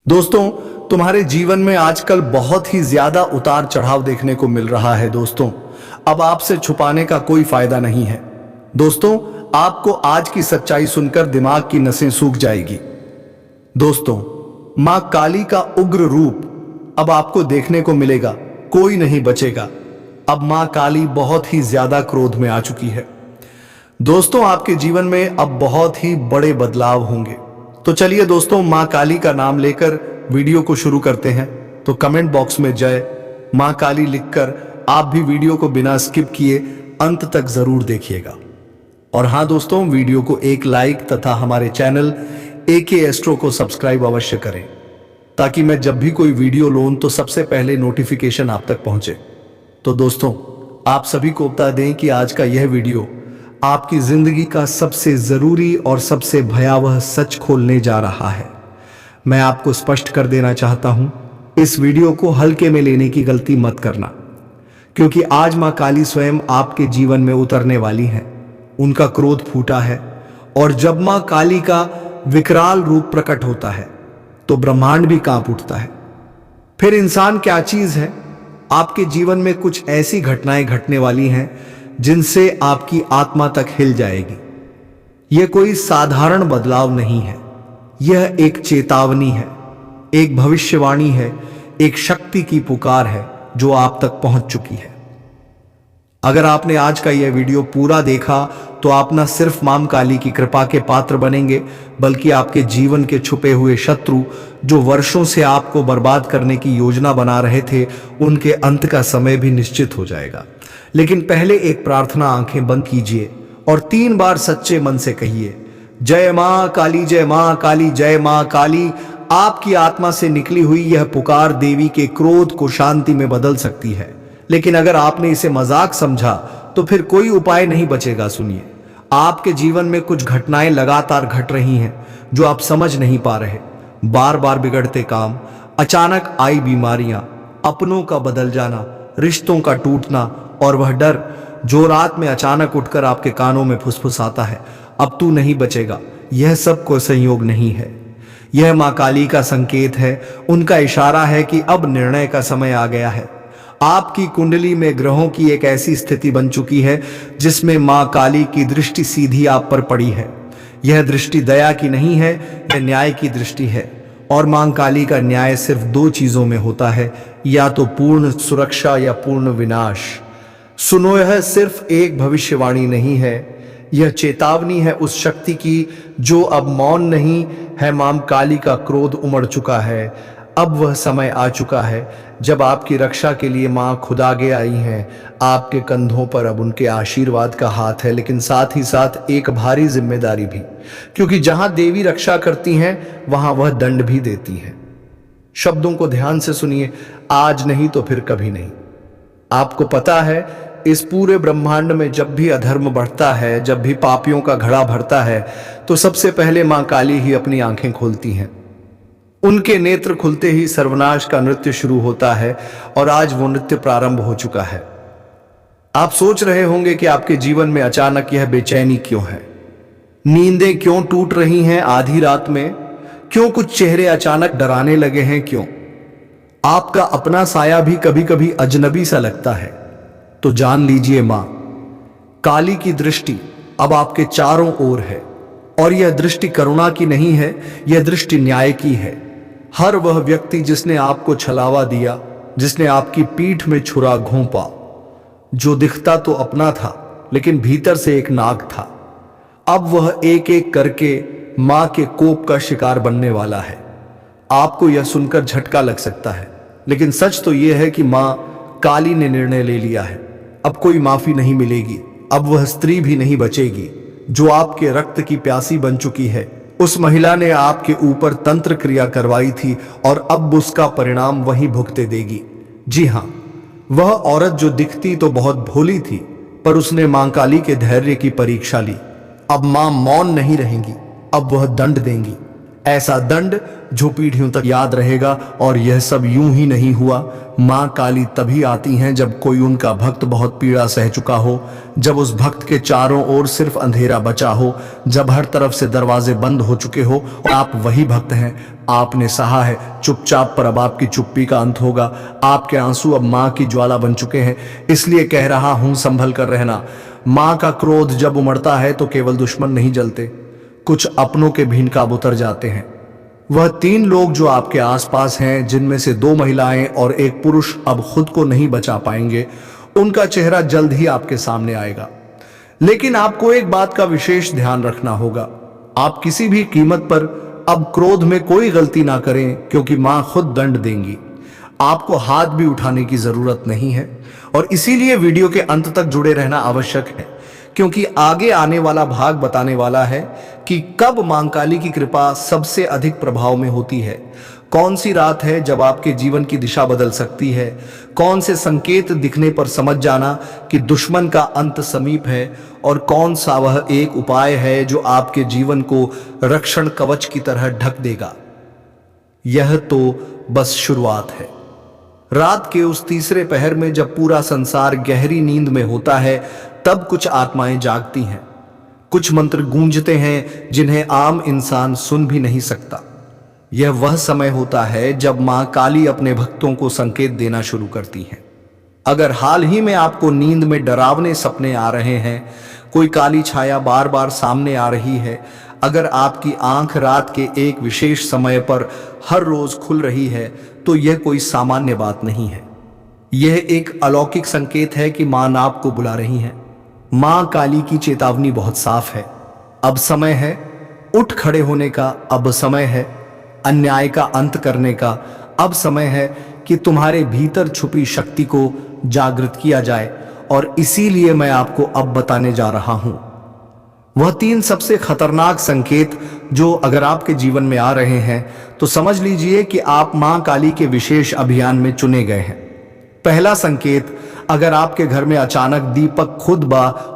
दोस्तों, तुम्हारे जीवन में आजकल बहुत ही ज्यादा उतार चढ़ाव देखने को मिल रहा है। दोस्तों, अब आपसे छुपाने का कोई फायदा नहीं है। दोस्तों, आपको आज की सच्चाई सुनकर दिमाग की नसें सूख जाएगी। दोस्तों, मां काली का उग्र रूप अब आपको देखने को मिलेगा। कोई नहीं बचेगा। अब मां काली बहुत ही ज्यादा क्रोध में आ चुकी है। दोस्तों, आपके जीवन में अब बहुत ही बड़े बदलाव होंगे। तो चलिए दोस्तों, मां काली का नाम लेकर वीडियो को शुरू करते हैं। तो कमेंट बॉक्स में जय मां काली लिखकर आप भी वीडियो को बिना स्किप किए अंत तक जरूर देखिएगा। और हां दोस्तों, वीडियो को एक लाइक तथा हमारे चैनल एके एस्ट्रो को सब्सक्राइब अवश्य करें, ताकि मैं जब भी कोई वीडियो लूं तो सबसे पहले नोटिफिकेशन आप तक पहुंचे। तो दोस्तों, आप सभी को बता दें कि आज का यह वीडियो आपकी जिंदगी का सबसे जरूरी और सबसे भयावह सच खोलने जा रहा है। मैं आपको स्पष्ट कर देना चाहता हूं, इस वीडियो को हल्के में लेने की गलती मत करना, क्योंकि आज मां काली स्वयं आपके जीवन में उतरने वाली हैं। उनका क्रोध फूटा है, और जब मां काली का विकराल रूप प्रकट होता है तो ब्रह्मांड भी कांप उठता है। फिर इंसान क्या चीज है? आपके जीवन में कुछ ऐसी घटनाएं घटने वाली हैं जिनसे आपकी आत्मा तक हिल जाएगी। यह कोई साधारण बदलाव नहीं है, यह एक चेतावनी है, एक भविष्यवाणी है, एक शक्ति की पुकार है जो आप तक पहुंच चुकी है। अगर आपने आज का यह वीडियो पूरा देखा तो आप न सिर्फ मां काली की कृपा के पात्र बनेंगे, बल्कि आपके जीवन के छुपे हुए शत्रु जो वर्षों से आपको बर्बाद करने की योजना बना रहे थे, उनके अंत का समय भी निश्चित हो जाएगा। लेकिन पहले एक प्रार्थना, आंखें बंद कीजिए और 3 बार सच्चे मन से कहिए, जय मां काली, जय मां काली, जय मां काली। आपकी आत्मा से निकली हुई यह पुकार देवी के क्रोध को शांति में बदल सकती है। लेकिन अगर आपने इसे मजाक समझा तो फिर कोई उपाय नहीं बचेगा। सुनिए, आपके जीवन में कुछ घटनाएं लगातार घट रही हैं जो आप समझ नहीं पा रहे। बार बार बिगड़ते काम, अचानक आई बीमारियां, अपनों का बदल जाना, रिश्तों का टूटना, और वह डर जो रात में अचानक उठकर आपके कानों में फुसफुसाता है, अब तू नहीं बचेगा। यह सब कोई संयोग नहीं है, यह मां काली का संकेत है। उनका इशारा है कि अब निर्णय का समय आ गया है। आपकी कुंडली में ग्रहों की एक ऐसी स्थिति बन चुकी है जिसमें मां काली की दृष्टि सीधी आप पर पड़ी है। यह दृष्टि दया की नहीं है, यह न्याय की दृष्टि है। और मां काली का न्याय सिर्फ 2 चीजों में होता है, या तो पूर्ण सुरक्षा या पूर्ण विनाश। सुनो, यह सिर्फ एक भविष्यवाणी नहीं है, यह चेतावनी है उस शक्ति की जो अब मौन नहीं है। मां काली का क्रोध उमड़ चुका है। अब वह समय आ चुका है जब आपकी रक्षा के लिए मां खुद आगे आई हैं। आपके कंधों पर अब उनके आशीर्वाद का हाथ है, लेकिन साथ ही साथ एक भारी जिम्मेदारी भी, क्योंकि जहां देवी रक्षा करती हैं वहां वह दंड भी देती हैं। शब्दों को ध्यान से सुनिए, आज नहीं तो फिर कभी नहीं। आपको पता है, इस पूरे ब्रह्मांड में जब भी अधर्म बढ़ता है, जब भी पापियों का घड़ा भरता है, तो सबसे पहले मां काली ही अपनी आंखें खोलती हैं। उनके नेत्र खुलते ही सर्वनाश का नृत्य शुरू होता है, और आज वो नृत्य प्रारंभ हो चुका है। आप सोच रहे होंगे कि आपके जीवन में अचानक यह बेचैनी क्यों है, नींदें क्यों टूट रही हैं आधी रात में, क्यों कुछ चेहरे अचानक डराने लगे हैं, क्यों आपका अपना साया भी कभी कभी अजनबी सा लगता है। तो जान लीजिए, मां काली की दृष्टि अब आपके चारों ओर है, और यह दृष्टि करुणा की नहीं है, यह दृष्टि न्याय की है। हर वह व्यक्ति जिसने आपको छलावा दिया, जिसने आपकी पीठ में छुरा घोंपा, जो दिखता तो अपना था लेकिन भीतर से एक नाग था, अब वह एक एक करके मां के कोप का शिकार बनने वाला है। आपको यह सुनकर झटका लग सकता है, लेकिन सच तो यह है कि मां काली ने निर्णय ले लिया है। अब कोई माफी नहीं मिलेगी। अब वह स्त्री भी नहीं बचेगी जो आपके रक्त की प्यासी बन चुकी है। उस महिला ने आपके ऊपर तंत्र क्रिया करवाई थी, और अब उसका परिणाम वही भुगते देगी। जी हां, वह औरत जो दिखती तो बहुत भोली थी, पर उसने मां काली के धैर्य की परीक्षा ली। अब मां मौन नहीं रहेंगी, अब वह दंड देंगी। ऐसा दंड जो पीढ़ियों तक याद रहेगा। और यह सब यूं ही नहीं हुआ। मां काली तभी आती हैं जब कोई उनका भक्त बहुत पीड़ा सह चुका हो, जब उस भक्त के चारों ओर सिर्फ अंधेरा बचा हो, जब हर तरफ से दरवाजे बंद हो चुके हो। और आप वही भक्त हैं। आपने सहा है चुपचाप, पर अब आपकी चुप्पी का अंत होगा। आपके आंसू अब मां की ज्वाला बन चुके हैं। इसलिए कह रहा हूं, संभल कर रहना। मां का क्रोध जब उमड़ता है तो केवल दुश्मन नहीं जलते, कुछ अपनों के भी नकाब उतर जाते हैं। वह 3 लोग जो आपके आसपास हैं, जिनमें से 2 महिलाएं और 1 पुरुष अब खुद को नहीं बचा पाएंगे, उनका चेहरा जल्द ही आपके सामने आएगा। लेकिन आपको एक बात का विशेष ध्यान रखना होगा। आप किसी भी कीमत पर अब क्रोध में कोई गलती ना करें, क्योंकि मां खुद दंड देंगी। आपको हाथ भी उठाने की जरूरत नहीं है। और इसीलिए वीडियो के अंत तक जुड़े रहना आवश्यक है, क्योंकि आगे आने वाला भाग बताने वाला है कि कब मां काली की कृपा सबसे अधिक प्रभाव में होती है, कौन सी रात है जब आपके जीवन की दिशा बदल सकती है, कौन से संकेत दिखने पर समझ जाना कि दुश्मन का अंत समीप है, और कौन सा वह एक उपाय है जो आपके जीवन को रक्षण कवच की तरह ढक देगा। यह तो बस शुरुआत है। रात के उस तीसरे पहर में जब पूरा संसार गहरी नींद में होता है, तब कुछ आत्माएं जागती हैं। कुछ मंत्र गूंजते हैं जिन्हें आम इंसान सुन भी नहीं सकता। यह वह समय होता है जब मां काली अपने भक्तों को संकेत देना शुरू करती हैं। अगर हाल ही में आपको नींद में डरावने सपने आ रहे हैं, कोई काली छाया बार बार सामने आ रही है, अगर आपकी आंख रात के एक विशेष समय पर हर रोज खुल रही है, तो यह कोई सामान्य बात नहीं है। यह एक अलौकिक संकेत है कि मां आपको बुला रही हैं। मां काली की चेतावनी बहुत साफ है। अब समय है उठ खड़े होने का, अब समय है अन्याय का अंत करने का, अब समय है कि तुम्हारे भीतर छुपी शक्ति को जागृत किया जाए। और इसीलिए मैं आपको अब बताने जा रहा हूं वह 3 सबसे खतरनाक संकेत जो अगर आपके जीवन में आ रहे हैं तो समझ लीजिए कि आप मां काली के विशेष अभियान में चुने गए हैं। पहला संकेत, अगर आपके घर में अचानक दीपक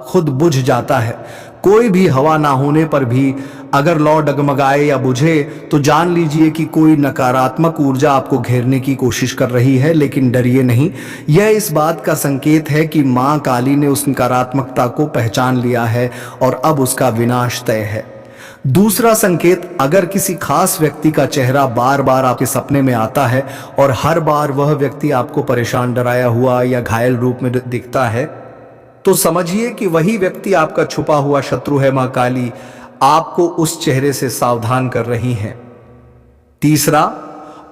खुद बुझ जाता है, कोई भी हवा ना होने पर भी अगर लौ डगमगाए या बुझे, तो जान लीजिए कि कोई नकारात्मक ऊर्जा आपको घेरने की कोशिश कर रही है। लेकिन डरिए नहीं, यह इस बात का संकेत है कि मां काली ने उस नकारात्मकता को पहचान लिया है और अब उसका विनाश तय है। दूसरा संकेत, अगर किसी खास व्यक्ति का चेहरा बार बार आपके सपने में आता है और हर बार वह व्यक्ति आपको परेशान, डराया हुआ या घायल रूप में दिखता है, तो समझिए कि वही व्यक्ति आपका छुपा हुआ शत्रु है। मां काली आपको उस चेहरे से सावधान कर रही हैं। तीसरा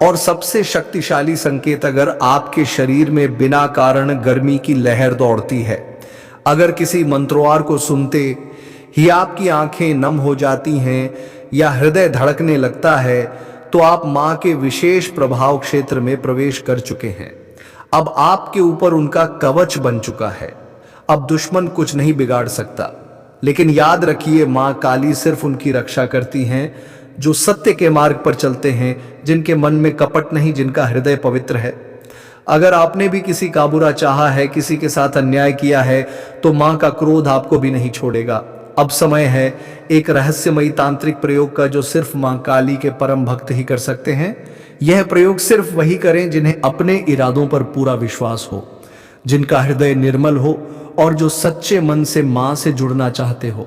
और सबसे शक्तिशाली संकेत, अगर आपके शरीर में बिना कारण गर्मी की लहर दौड़ती है, अगर किसी मंत्रवार को सुनते ही आपकी आंखें नम हो जाती हैं या हृदय धड़कने लगता है, तो आप मां के विशेष प्रभाव क्षेत्र में प्रवेश कर चुके हैं। अब आपके ऊपर उनका कवच बन चुका है। अब दुश्मन कुछ नहीं बिगाड़ सकता। लेकिन याद रखिए, मां काली सिर्फ उनकी रक्षा करती हैं जो सत्य के मार्ग पर चलते हैं, जिनके मन में कपट नहीं, जिनका हृदय पवित्र है। अगर आपने भी किसी का बुरा चाहा है, किसी के साथ अन्याय किया है, तो मां का क्रोध आपको भी नहीं छोड़ेगा। अब समय है एक रहस्यमयी तांत्रिक प्रयोग का, जो सिर्फ मां काली के परम भक्त ही कर सकते हैं। यह प्रयोग सिर्फ वही करें जिन्हें अपने इरादों पर पूरा विश्वास हो, जिनका हृदय निर्मल हो और जो सच्चे मन से मां से जुड़ना चाहते हो।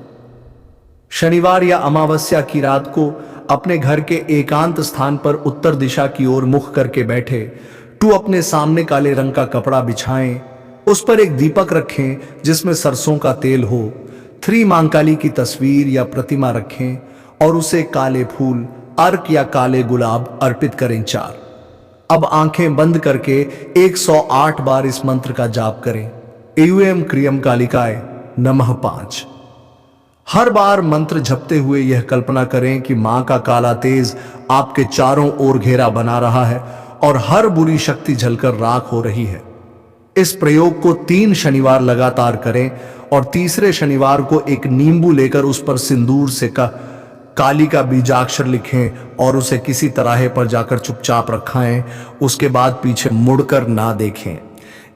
शनिवार या अमावस्या की रात को अपने घर के एकांत स्थान पर उत्तर दिशा की ओर मुख करके बैठे, अपने सामने काले रंग का कपड़ा बिछाएं, उस पर एक दीपक रखें जिसमें सरसों का तेल हो, 3 मां काली की तस्वीर या प्रतिमा रखें और उसे काले फूल, अर्क या काले गुलाब अर्पित करें 4। अब आंखें बंद करके 108 बार इस मंत्र का जाप करें। एवं क्रियम कालिकाय नमः 5। हर बार मंत्र जपते हुए यह कल्पना करें कि मां का काला तेज आपके चारों ओर घेरा बना रहा है और हर बुरी शक्ति जलकर राख हो रही है। इस प्रयोग को 3 शनिवार लगातार करें और तीसरे शनिवार को एक नींबू लेकर उस पर सिंदूर से काली का बीजाक्षर लिखें और उसे किसी तराहे पर जाकर चुपचाप रखाएं। उसके बाद पीछे मुड़कर ना देखें।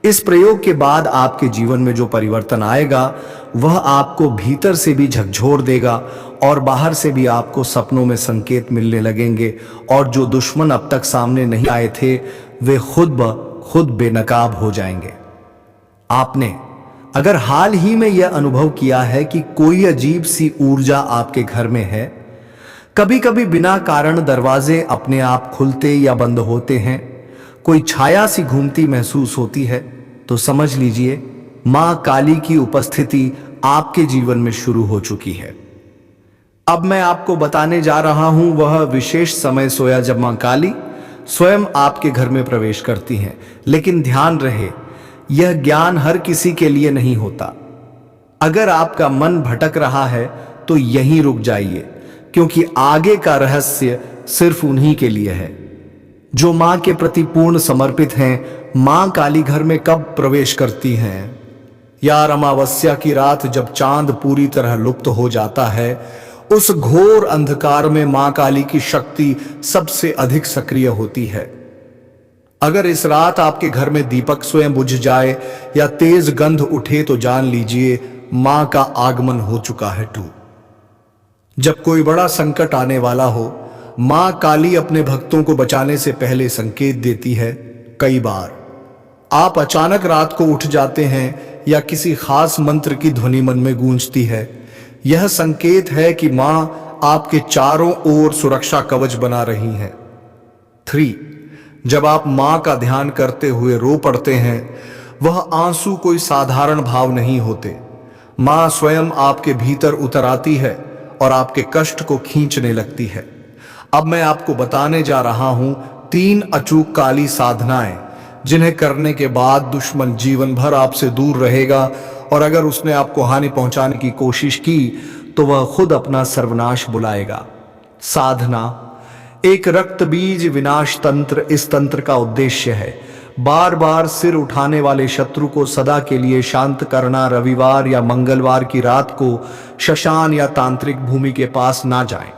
इस प्रयोग के बाद आपके जीवन में जो परिवर्तन आएगा वह आपको भीतर से भी झकझोर देगा और बाहर से भी आपको सपनों में संकेत मिलने लगेंगे, और जो दुश्मन अब तक सामने नहीं आए थे वे खुद ब खुद बेनकाब हो जाएंगे। आपने अगर हाल ही में यह अनुभव किया है कि कोई अजीब सी ऊर्जा आपके घर में है, कभी कभी बिना कारण दरवाजे अपने आप खुलते या बंद होते हैं, कोई छाया सी घूमती महसूस होती है, तो समझ लीजिए मां काली की उपस्थिति आपके जीवन में शुरू हो चुकी है। अब मैं आपको बताने जा रहा हूं वह विशेष समय सोया जब मां काली स्वयं आपके घर में प्रवेश करती हैं। लेकिन ध्यान रहे, यह ज्ञान हर किसी के लिए नहीं होता। अगर आपका मन भटक रहा है तो यहीं रुक जाइए, क्योंकि आगे का रहस्य सिर्फ उन्हीं के लिए है जो मां के प्रति पूर्ण समर्पित हैं। मां काली घर में कब प्रवेश करती हैं? यार, अमावस्या की रात जब चांद पूरी तरह लुप्त हो जाता है, उस घोर अंधकार में मां काली की शक्ति सबसे अधिक सक्रिय होती है। अगर इस रात आपके घर में दीपक स्वयं बुझ जाए या तेज गंध उठे तो जान लीजिए मां का आगमन हो चुका है। जब कोई बड़ा संकट आने वाला हो, मां काली अपने भक्तों को बचाने से पहले संकेत देती है। कई बार आप अचानक रात को उठ जाते हैं या किसी खास मंत्र की ध्वनि मन में गूंजती है। यह संकेत है कि मां आपके चारों ओर सुरक्षा कवच बना रही है। 3. जब आप मां का ध्यान करते हुए रो पड़ते हैं, वह आंसू कोई साधारण भाव नहीं होते। मां स्वयं आपके भीतर उतर आती है और आपके कष्ट को खींचने लगती है। अब मैं आपको बताने जा रहा हूं 3 अचूक काली साधनाएं, जिन्हें करने के बाद दुश्मन जीवन भर आपसे दूर रहेगा, और अगर उसने आपको हानि पहुंचाने की कोशिश की तो वह खुद अपना सर्वनाश बुलाएगा। साधना 1. रक्त बीज विनाश तंत्र। इस तंत्र का उद्देश्य है बार बार सिर उठाने वाले शत्रु को सदा के लिए शांत करना। रविवार या मंगलवार की रात को श्मशान या तांत्रिक भूमि के पास ना जाएं,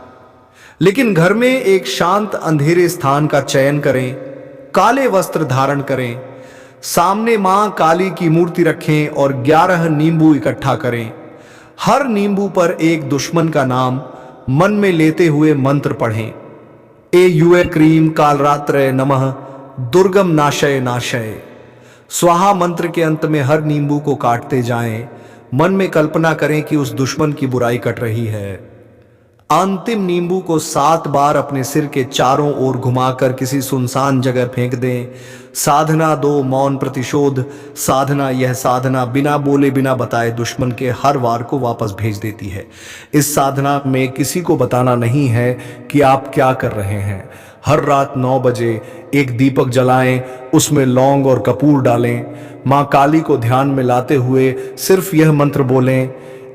लेकिन घर में एक शांत अंधेरे स्थान का चयन करें, काले वस्त्र धारण करें, सामने मां काली की मूर्ति रखें और 11 नींबू इकट्ठा करें। हर नींबू पर एक दुश्मन का नाम मन में लेते हुए मंत्र पढ़ें। ए क्रीम कालरात्रय नमः दुर्गम नाशय नाशय स्वाहा मंत्र के अंत में हर नींबू को काटते जाएं। मन में कल्पना करें कि उस दुश्मन की बुराई कट रही है। अंतिम नींबू को 7 बार अपने सिर के चारों ओर घुमाकर किसी सुनसान जगह फेंक दें। साधना 2. मौन प्रतिशोध साधना। यह साधना बिना बोले बिना बताए दुश्मन के हर वार को वापस भेज देती है। इस साधना में किसी को बताना नहीं है कि आप क्या कर रहे हैं। हर रात 9 बजे एक दीपक जलाएं, उसमें लौंग और कपूर डालें। मां काली को ध्यान में लाते हुए सिर्फ यह मंत्र बोलें,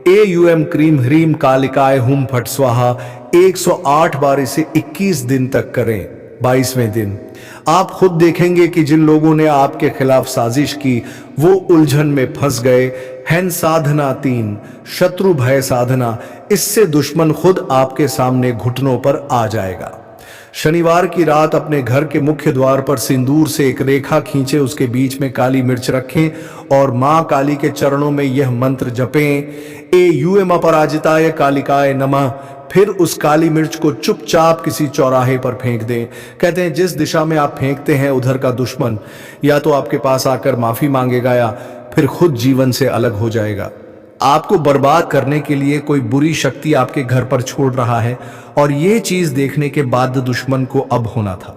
ए क्रीम ह्रीम कालिकाय हुम फट स्वाहा। 108 बार इसे 21 दिन तक करें। 22वें दिन आप खुद देखेंगे कि जिन लोगों ने आपके खिलाफ साजिश की वो उलझन में फंस गए। हैन साधना 3. शत्रु भय साधना। इससे दुश्मन खुद आपके सामने घुटनों पर आ जाएगा। शनिवार की रात अपने घर के मुख्य द्वार पर सिंदूर से एक रेखा खींचे, उसके बीच में काली मिर्च रखें और मां काली के चरणों में यह मंत्र जपें, ए अपराजिताय कालिकाय नमः। फिर उस काली मिर्च को चुपचाप किसी चौराहे पर फेंक दें। कहते हैं जिस दिशा में आप फेंकते हैं उधर का दुश्मन या तो आपके पास आकर माफी मांगेगा या फिर खुद जीवन से अलग हो जाएगा। आपको बर्बाद करने के लिए कोई बुरी शक्ति आपके घर पर छोड़ रहा है, और यह चीज देखने के बाद दुश्मन को अब होना था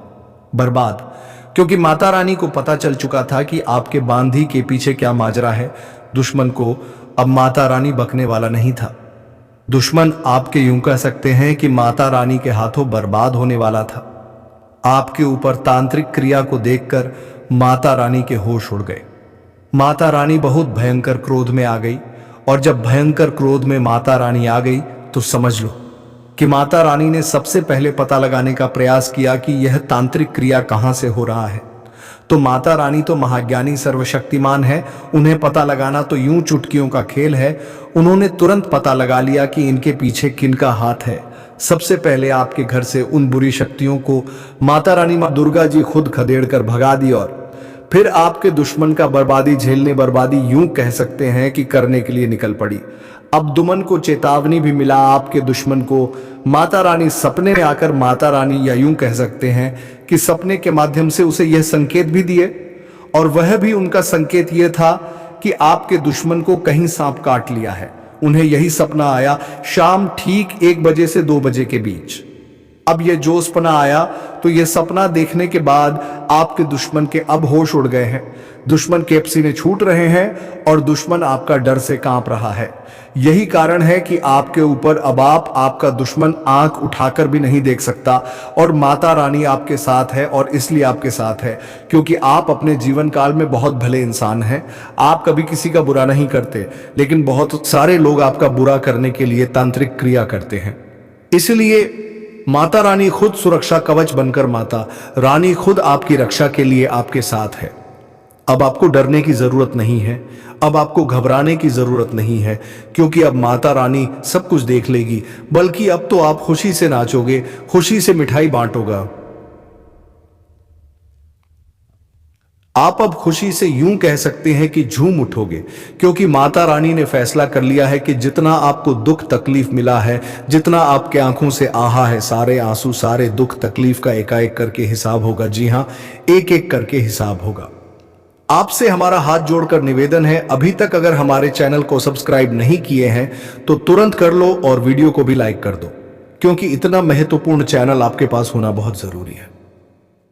बर्बाद, क्योंकि माता रानी को पता चल चुका था कि आपके बांधी के पीछे क्या माजरा है। दुश्मन को अब माता रानी बकने वाला नहीं था। दुश्मन आपके यूं कह सकते हैं कि माता रानी के हाथों बर्बाद होने वाला था। आपके ऊपर तांत्रिक क्रिया को देखकर माता रानी के होश उड़ गए। माता रानी बहुत भयंकर क्रोध में आ गई, और जब भयंकर क्रोध में माता रानी आ गई तो समझ लो कि माता रानी ने सबसे पहले पता लगाने का प्रयास किया कि यह तांत्रिक क्रिया कहां से हो रहा है। तो माता रानी तो महाज्ञानी सर्वशक्तिमान है, उन्हें पता लगाना तो यूं चुटकियों का खेल है। उन्होंने तुरंत पता लगा लिया कि इनके पीछे किनका हाथ है। सबसे पहले आपके घर से उन बुरी शक्तियों को माता रानी मां दुर्गा जी खुद खदेड़ कर भगा दी, और फिर आपके दुश्मन का बर्बादी झेलने, बर्बादी यूं कह सकते हैं कि करने के लिए निकल पड़ी। अब दुमन को चेतावनी भी मिला, आपके दुश्मन को माता रानी सपने में आकर, माता रानी या यूं कह सकते हैं कि सपने के माध्यम से उसे यह संकेत भी दिए, और वह भी उनका संकेत यह था कि आपके दुश्मन को कहीं सांप काट लिया है। उन्हें यही सपना आया शाम ठीक 1 बजे से 2 बजे के बीच। अब यह जोशपना आया तो यह सपना देखने के बाद आपके दुश्मन के अब होश उड़ गए हैं, दुश्मन के पसीने छूट रहे हैं और दुश्मन आपका डर से कांप रहा है। यही कारण है कि आपके ऊपर अब आपका दुश्मन आंख उठाकर भी नहीं देख सकता, और माता रानी आपके साथ है। और इसलिए आपके साथ है क्योंकि आप अपने जीवन काल में बहुत भले इंसान हैं। आप कभी किसी का बुरा नहीं करते, लेकिन बहुत सारे लोग आपका बुरा करने के लिए तांत्रिक क्रिया करते हैं। इसलिए माता रानी खुद सुरक्षा कवच बनकर, माता रानी खुद आपकी रक्षा के लिए आपके साथ है। अब आपको डरने की जरूरत नहीं है, अब आपको घबराने की जरूरत नहीं है, क्योंकि अब माता रानी सब कुछ देख लेगी। बल्कि अब तो आप खुशी से नाचोगे, खुशी से मिठाई बांटोगे। आप अब खुशी से यूं कह सकते हैं कि झूम उठोगे, क्योंकि माता रानी ने फैसला कर लिया है कि जितना आपको दुख तकलीफ मिला है, जितना आपके आंखों से आहा है, सारे आंसू, सारे दुख तकलीफ का एकाएक करके हिसाब होगा। जी हां, एक एक करके हिसाब होगा। आपसे हमारा हाथ जोड़कर निवेदन है, अभी तक अगर हमारे चैनल को सब्सक्राइब नहीं किए हैं तो तुरंत कर लो और वीडियो को भी लाइक कर दो, क्योंकि इतना महत्वपूर्ण चैनल आपके पास होना बहुत जरूरी है।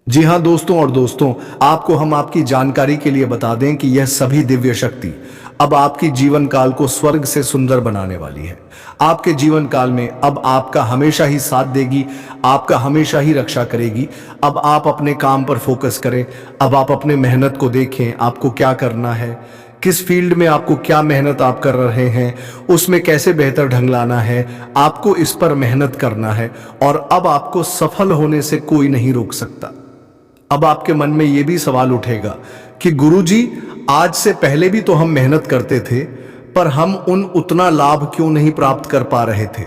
जी हां दोस्तों, और दोस्तों आपको हम आपकी जानकारी के लिए बता दें कि यह सभी दिव्य शक्ति अब आपकी जीवन काल को स्वर्ग से सुंदर बनाने वाली है। आपके जीवन काल में अब आपका हमेशा ही साथ देगी, आपका हमेशा ही रक्षा करेगी। अब आप अपने काम पर फोकस करें, अब आप अपने मेहनत को देखें, आपको क्या करना है, किस फील्ड में आपको क्या मेहनत आप कर रहे हैं, उसमें कैसे बेहतर ढंग लाना है, आपको इस पर मेहनत करना है। और अब आपको सफल होने से कोई नहीं रोक सकता। अब आपके मन में यह भी सवाल उठेगा कि गुरुजी, आज से पहले भी तो हम मेहनत करते थे, पर हम उतना लाभ क्यों नहीं प्राप्त कर पा रहे थे,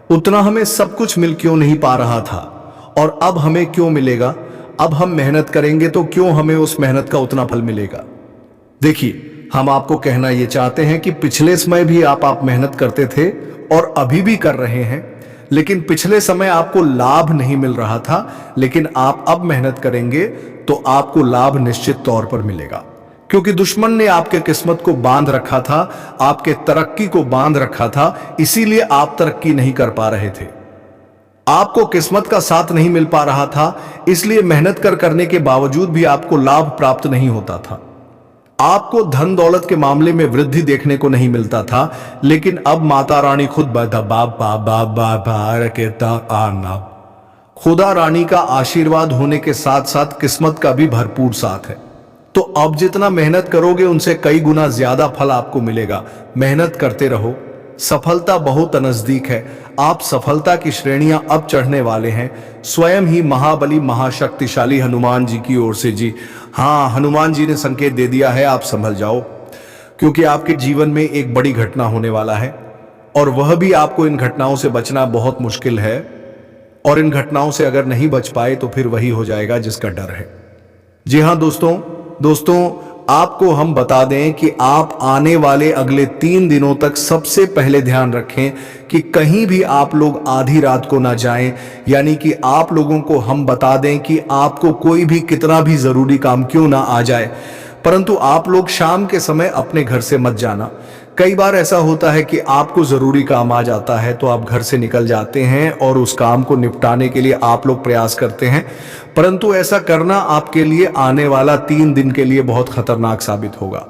उतना हमें सब कुछ मिल क्यों नहीं पा रहा था, और अब हमें क्यों मिलेगा? अब हम मेहनत करेंगे तो क्यों हमें उस मेहनत का उतना फल मिलेगा? देखिए, हम आपको कहना यह चाहते हैं कि पिछले समय भी आप मेहनत करते थे और अभी भी कर रहे हैं, लेकिन पिछले समय आपको लाभ नहीं मिल रहा था, लेकिन आप अब मेहनत करेंगे तो आपको लाभ निश्चित तौर पर मिलेगा, क्योंकि दुश्मन ने आपके किस्मत को बांध रखा था, आपके तरक्की को बांध रखा था, इसीलिए आप तरक्की नहीं कर पा रहे थे। आपको किस्मत का साथ नहीं मिल पा रहा था, इसलिए मेहनत करने के बावजूद भी आपको लाभ प्राप्त नहीं होता था। आपको धन दौलत के मामले में वृद्धि देखने को नहीं मिलता था, लेकिन अब माता रानी खुद खुदा रानी का आशीर्वाद होने के साथ साथ किस्मत का भी भरपूर साथ है। तो अब जितना मेहनत करोगे उनसे कई गुना ज्यादा फल आपको मिलेगा। मेहनत करते रहो, सफलता बहुत नजदीक है। आप सफलता की श्रेणियां अब चढ़ने वाले हैं, स्वयं ही महाबली महाशक्तिशाली हनुमान जी की ओर से। जी हाँ, हनुमान जी ने संकेत दे दिया है, आप संभल जाओ, क्योंकि आपके जीवन में एक बड़ी घटना होने वाला है, और वह भी आपको इन घटनाओं से बचना बहुत मुश्किल है, और इन घटनाओं से अगर नहीं बच पाए तो फिर वही हो जाएगा जिसका डर है। जी हाँ दोस्तों आपको हम बता दें कि आप आने वाले अगले 3 दिनों तक सबसे पहले ध्यान रखें कि कहीं भी आप लोग आधी रात को ना जाएं। यानी कि आप लोगों को हम बता दें कि आपको कोई भी कितना भी जरूरी काम क्यों ना आ जाए, परंतु आप लोग शाम के समय अपने घर से मत जाना। कई बार ऐसा होता है कि आपको जरूरी काम आ जाता है तो आप घर से निकल जाते हैं और उस काम को निपटाने के लिए आप लोग प्रयास करते हैं, परंतु ऐसा करना आपके लिए आने वाला 3 दिन के लिए बहुत खतरनाक साबित होगा।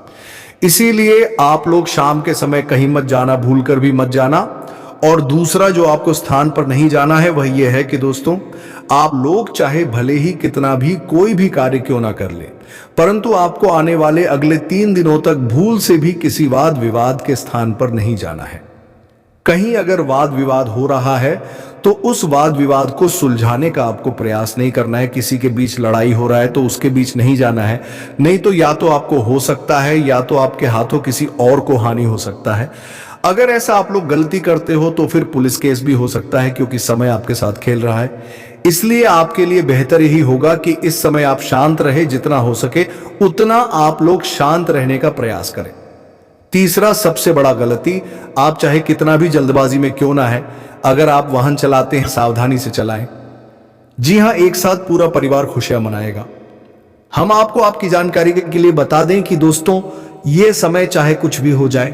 इसीलिए आप लोग शाम के समय कहीं मत जाना, भूलकर भी मत जाना। और दूसरा जो आपको स्थान पर नहीं जाना है वह यह है कि दोस्तों, आप लोग चाहे भले ही कितना भी कोई भी कार्य क्यों ना कर ले, परंतु आपको आने वाले अगले 3 दिनों तक भूल से भी किसी वाद विवाद के स्थान पर नहीं जाना है। कहीं अगर वाद विवाद हो रहा है तो उस वाद विवाद को सुलझाने का आपको प्रयास नहीं करना है। किसी के बीच लड़ाई हो रहा है तो उसके बीच नहीं जाना है, नहीं तो या तो आपको हो सकता है या तो आपके हाथों किसी और को हानि हो सकता है। अगर ऐसा आप लोग गलती करते हो तो फिर पुलिस केस भी हो सकता है, क्योंकि समय आपके साथ खेल रहा है। इसलिए आपके लिए बेहतर यही होगा कि इस समय आप शांत रहे, जितना हो सके उतना आप लोग शांत रहने का प्रयास करें। तीसरा सबसे बड़ा गलती, आप चाहे कितना भी जल्दबाजी में क्यों ना है, अगर आप वाहन चलाते हैं सावधानी से चलाएं। जी हां, एक साथ पूरा परिवार खुशियां मनाएगा। हम आपको आपकी जानकारी के लिए बता दें कि दोस्तों, यह समय चाहे कुछ भी हो जाए,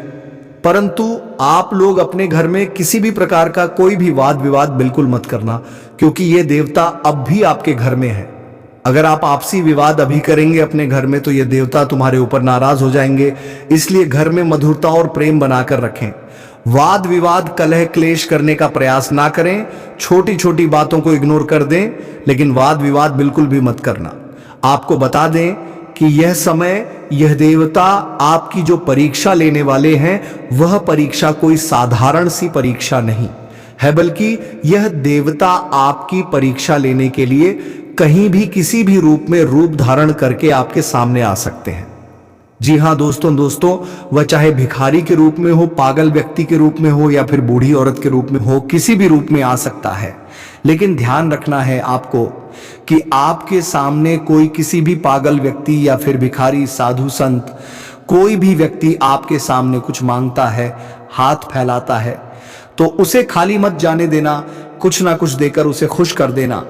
परंतु आप लोग अपने घर में किसी भी प्रकार का कोई भी वाद विवाद बिल्कुल मत करना, क्योंकि यह देवता अब भी आपके घर में है। अगर आप आपसी विवाद अभी करेंगे अपने घर में तो ये देवता तुम्हारे ऊपर नाराज हो जाएंगे। इसलिए घर में मधुरता और प्रेम बनाकर रखें। वाद विवाद कलह क्लेश करने का प्रयास ना करें। छोटी छोटी बातों को इग्नोर कर दें, लेकिन वाद विवाद बिल्कुल भी मत करना। आपको बता दें कि यह समय, यह देवता आपकी जो परीक्षा लेने वाले हैं, वह परीक्षा कोई साधारण सी परीक्षा नहीं है, बल्कि यह देवता आपकी परीक्षा लेने के लिए कहीं भी किसी भी रूप में रूप धारण करके आपके सामने आ सकते हैं। जी हां दोस्तों, वह चाहे भिखारी के रूप में हो, पागल व्यक्ति के रूप में हो, या फिर बूढ़ी औरत के रूप में हो, किसी भी रूप में आ सकता है। लेकिन ध्यान रखना है आपको कि आपके सामने कोई किसी भी पागल व्यक्ति या फिर भिखारी, साधु संत, कोई भी व्यक्ति आपके सामने कुछ मांगता है, हाथ फैलाता है, तो उसे खाली मत जाने देना। कुछ ना कुछ देकर उसे खुश कर देना।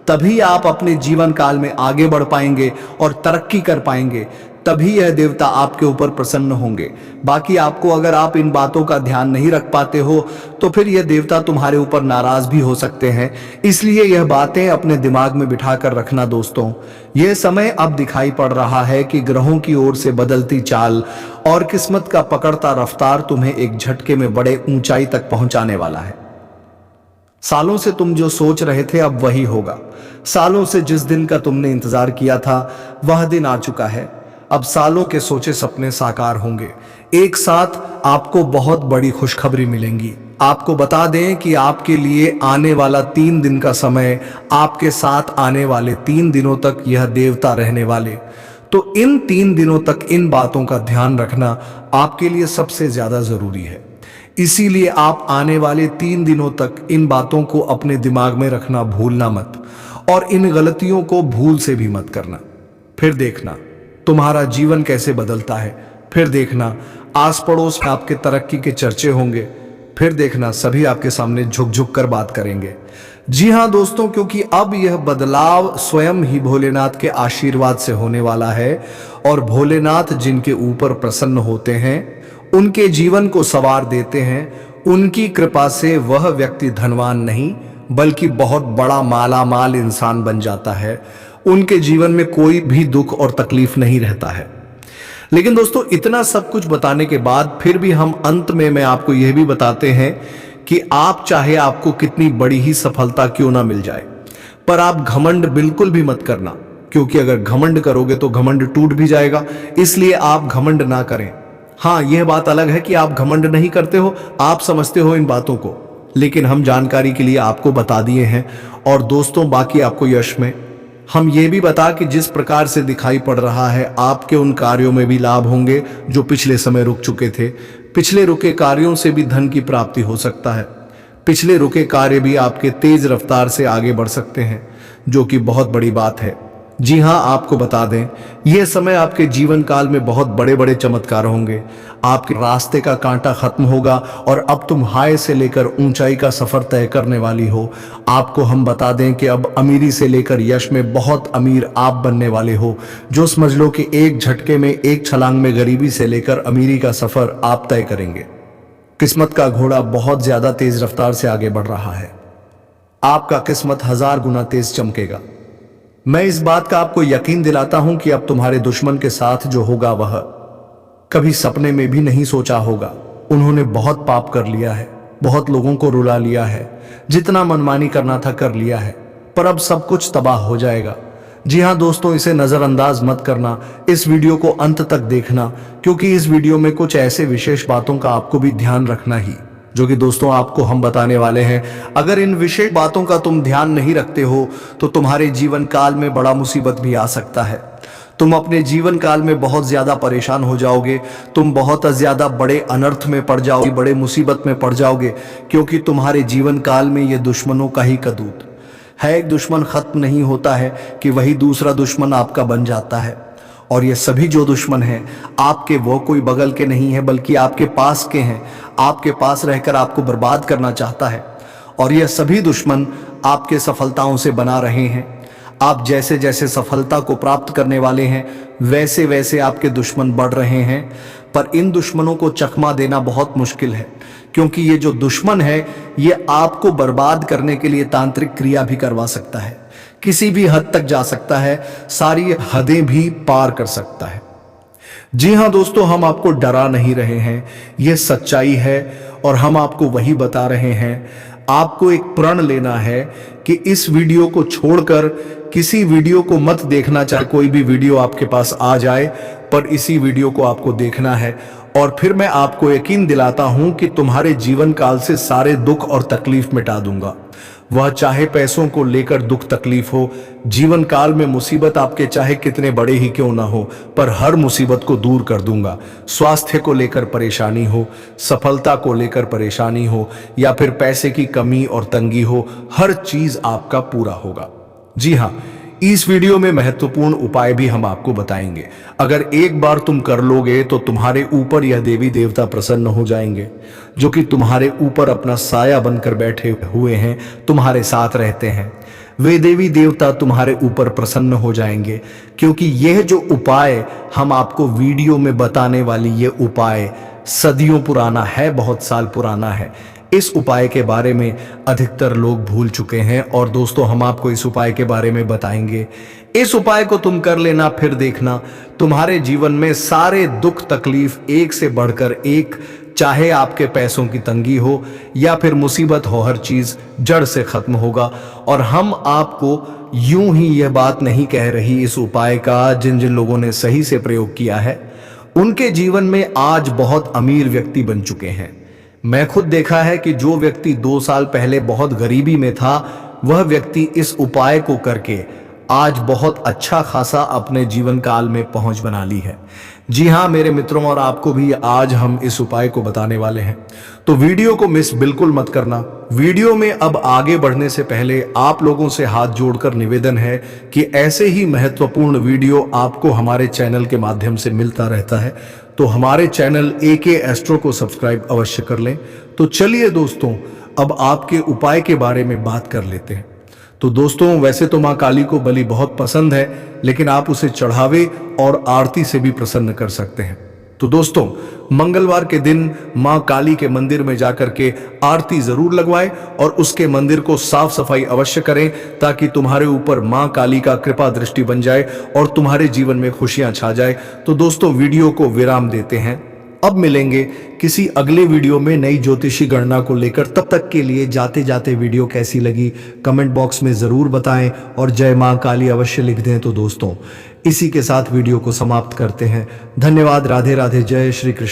तभी आप अपने जीवन काल में आगे बढ़ पाएंगे और तरक्की कर पाएंगे। तभी यह देवता आपके ऊपर प्रसन्न होंगे। बाकी आपको, अगर आप इन बातों का ध्यान नहीं रख पाते हो तो फिर यह देवता तुम्हारे ऊपर नाराज भी हो सकते हैं। इसलिए यह बातें अपने दिमाग में बिठा कर रखना दोस्तों। यह समय अब दिखाई पड़ रहा है कि ग्रहों की ओर से बदलती चाल और किस्मत का पकड़ता रफ्तार तुम्हें एक झटके में बड़े ऊंचाई तक पहुंचाने वाला है। सालों से तुम जो सोच रहे थे अब वही होगा। सालों से जिस दिन का तुमने इंतजार किया था वह दिन आ चुका है। अब सालों के सोचे सपने साकार होंगे। एक साथ आपको बहुत बड़ी खुशखबरी मिलेंगी। आपको बता दें कि आपके लिए आने वाला 3 दिन का समय, आपके साथ आने वाले 3 दिनों तक यह देवता रहने वाले। तो इन 3 दिनों तक इन बातों का ध्यान रखना आपके लिए सबसे ज्यादा जरूरी है। इसीलिए आप आने वाले 3 दिनों तक इन बातों को अपने दिमाग में रखना भूलना मत, और इन गलतियों को भूल से भी मत करना। फिर देखना तुम्हारा जीवन कैसे बदलता है। फिर देखना आस पड़ोस में आपके तरक्की के चर्चे होंगे। फिर देखना सभी आपके सामने झुक झुक कर बात करेंगे। जी हां दोस्तों, क्योंकि अब यह बदलाव स्वयं ही भोलेनाथ के आशीर्वाद से होने वाला है, और भोलेनाथ जिनके ऊपर प्रसन्न होते हैं, उनके जीवन को संवार देते हैं। उनकी कृपा से वह व्यक्ति धनवान नहीं बल्कि बहुत बड़ा मालामाल इंसान बन जाता है। उनके जीवन में कोई भी दुख और तकलीफ नहीं रहता है। लेकिन दोस्तों, इतना सब कुछ बताने के बाद फिर भी हम अंत में मैं आपको यह भी बताते हैं कि आप चाहे आपको कितनी बड़ी ही सफलता क्यों ना मिल जाए, पर आप घमंड बिल्कुल भी मत करना, क्योंकि अगर घमंड करोगे तो घमंड टूट भी जाएगा। इसलिए आप घमंड ना करें। हाँ, यह बात अलग है कि आप घमंड नहीं करते हो, आप समझते हो इन बातों को, लेकिन हम जानकारी के लिए आपको बता दिए हैं। और दोस्तों, बाकी आपको यश में हम ये भी बता कि जिस प्रकार से दिखाई पड़ रहा है, आपके उन कार्यों में भी लाभ होंगे जो पिछले समय रुक चुके थे। पिछले रुके कार्यों से भी धन की प्राप्ति हो सकता है। पिछले रुके कार्य भी आपके तेज रफ्तार से आगे बढ़ सकते हैं, जो कि बहुत बड़ी बात है। जी हां, आपको बता दें, यह समय आपके जीवन काल में बहुत बड़े बड़े चमत्कार होंगे। आपके रास्ते का कांटा खत्म होगा और अब तुम हाय से लेकर ऊंचाई का सफर तय करने वाली हो। आपको हम बता दें कि अब अमीरी से लेकर यश में बहुत अमीर आप बनने वाले हो, जो समझ लो कि एक झटके में, एक छलांग में गरीबी से लेकर अमीरी का सफर आप तय करेंगे। किस्मत का घोड़ा बहुत ज्यादा तेज रफ्तार से आगे बढ़ रहा है। आपका किस्मत 1000 गुना तेज चमकेगा। मैं इस बात का आपको यकीन दिलाता हूं कि अब तुम्हारे दुश्मन के साथ जो होगा वह कभी सपने में भी नहीं सोचा होगा। उन्होंने बहुत पाप कर लिया है, बहुत लोगों को रुला लिया है, जितना मनमानी करना था कर लिया है, पर अब सब कुछ तबाह हो जाएगा। जी हां दोस्तों, इसे नजरअंदाज मत करना। इस वीडियो को अंत तक देखना, क्योंकि इस वीडियो में कुछ ऐसे विशेष बातों का आपको भी ध्यान रखना ही, जो कि दोस्तों आपको हम बताने वाले हैं। अगर इन विशेष बातों का तुम ध्यान नहीं रखते हो तो तुम्हारे जीवन काल में बड़ा मुसीबत भी आ सकता है। तुम अपने जीवन काल में बहुत ज्यादा परेशान हो जाओगे। तुम बहुत ज्यादा बड़े अनर्थ में पड़ जाओगे, बड़े मुसीबत में पड़ जाओगे, क्योंकि तुम्हारे जीवन काल में ये दुश्मनों का ही कदूत है एक दुश्मन खत्म नहीं होता है कि वही दूसरा दुश्मन आपका बन जाता है। और ये सभी जो दुश्मन हैं आपके, वो कोई बगल के नहीं है बल्कि आपके पास के हैं। आपके पास रहकर आपको बर्बाद करना चाहता है। और यह सभी दुश्मन आपके सफलताओं से बना रहे हैं। आप जैसे जैसे सफलता को प्राप्त करने वाले हैं वैसे वैसे आपके दुश्मन बढ़ रहे हैं। पर इन दुश्मनों को चकमा देना बहुत मुश्किल है, क्योंकि ये जो दुश्मन है ये आपको बर्बाद करने के लिए तांत्रिक क्रिया भी करवा सकता है, किसी भी हद तक जा सकता है, सारी हदें भी पार कर सकता है। जी हाँ दोस्तों, हम आपको डरा नहीं रहे हैं, यह सच्चाई है और हम आपको वही बता रहे हैं। आपको एक प्रण लेना है कि इस वीडियो को छोड़कर किसी वीडियो को मत देखना। चाहे कोई भी वीडियो आपके पास आ जाए, पर इसी वीडियो को आपको देखना है। और फिर मैं आपको यकीन दिलाता हूं कि तुम्हारे जीवन काल से सारे दुख और तकलीफ मिटा दूंगा। वह चाहे पैसों को लेकर दुख तकलीफ हो, जीवन काल में मुसीबत आपके चाहे कितने बड़े ही क्यों ना हो, पर हर मुसीबत को दूर कर दूंगा। स्वास्थ्य को लेकर परेशानी हो, सफलता को लेकर परेशानी हो, या फिर पैसे की कमी और तंगी हो, हर चीज आपका पूरा होगा। जी हाँ, इस वीडियो में महत्वपूर्ण उपाय भी हम आपको बताएंगे। अगर एक बार तुम कर लोगे तो तुम्हारे ऊपर यह देवी देवता प्रसन्न हो जाएंगे, जो कि तुम्हारे ऊपर अपना साया बनकर बैठे हुए हैं, तुम्हारे साथ रहते हैं। वे देवी देवता तुम्हारे ऊपर प्रसन्न हो जाएंगे, क्योंकि यह जो उपाय हम आपको वीडियो में बताने वाली ये उपाय सदियों पुराना है, बहुत साल पुराना है। इस उपाय के बारे में अधिकतर लोग भूल चुके हैं और दोस्तों हम आपको इस उपाय के बारे में बताएंगे। इस उपाय को तुम कर लेना, फिर देखना तुम्हारे जीवन में सारे दुख तकलीफ एक से बढ़कर एक, चाहे आपके पैसों की तंगी हो या फिर मुसीबत हो, हर चीज जड़ से खत्म होगा। और हम आपको यूं ही यह बात नहीं कह रही, इस उपाय का जिन जिन लोगों ने सही से प्रयोग किया है उनके जीवन में आज बहुत अमीर व्यक्ति बन चुके हैं। मैं खुद देखा है कि जो व्यक्ति 2 साल पहले बहुत गरीबी में था, वह व्यक्ति इस उपाय को करके आज बहुत अच्छा खासा अपने जीवन काल में पहुंच बना ली है। जी हाँ मेरे मित्रों, और आपको भी आज हम इस उपाय को बताने वाले हैं, तो वीडियो को मिस बिल्कुल मत करना। वीडियो में अब आगे बढ़ने से पहले आप लोगों से हाथ जोड़कर निवेदन है कि ऐसे ही महत्वपूर्ण वीडियो आपको हमारे चैनल के माध्यम से मिलता रहता है, तो हमारे चैनल AK एस्ट्रो को सब्सक्राइब अवश्य कर लें। तो चलिए दोस्तों, अब आपके उपाय के बारे में बात कर लेते हैं। तो दोस्तों, वैसे तो मां काली को बलि बहुत पसंद है, लेकिन आप उसे चढ़ावे और आरती से भी प्रसन्न कर सकते हैं। तो दोस्तों, मंगलवार के दिन मां काली के मंदिर में जाकर के आरती जरूर लगवाएं और उसके मंदिर को साफ सफाई अवश्य करें, ताकि तुम्हारे ऊपर मां काली का कृपा दृष्टि बन जाए और तुम्हारे जीवन में खुशियां छा जाए। तो दोस्तों, वीडियो को विराम देते हैं, अब मिलेंगे किसी अगले वीडियो में नई ज्योतिषी गणना को लेकर। तब तक के लिए जाते जाते वीडियो कैसी लगी कमेंट बॉक्स में जरूर बताएं और जय मां काली अवश्य लिख दें। तो दोस्तों, इसी के साथ वीडियो को समाप्त करते हैं। धन्यवाद। राधे राधे। जय श्री कृष्ण।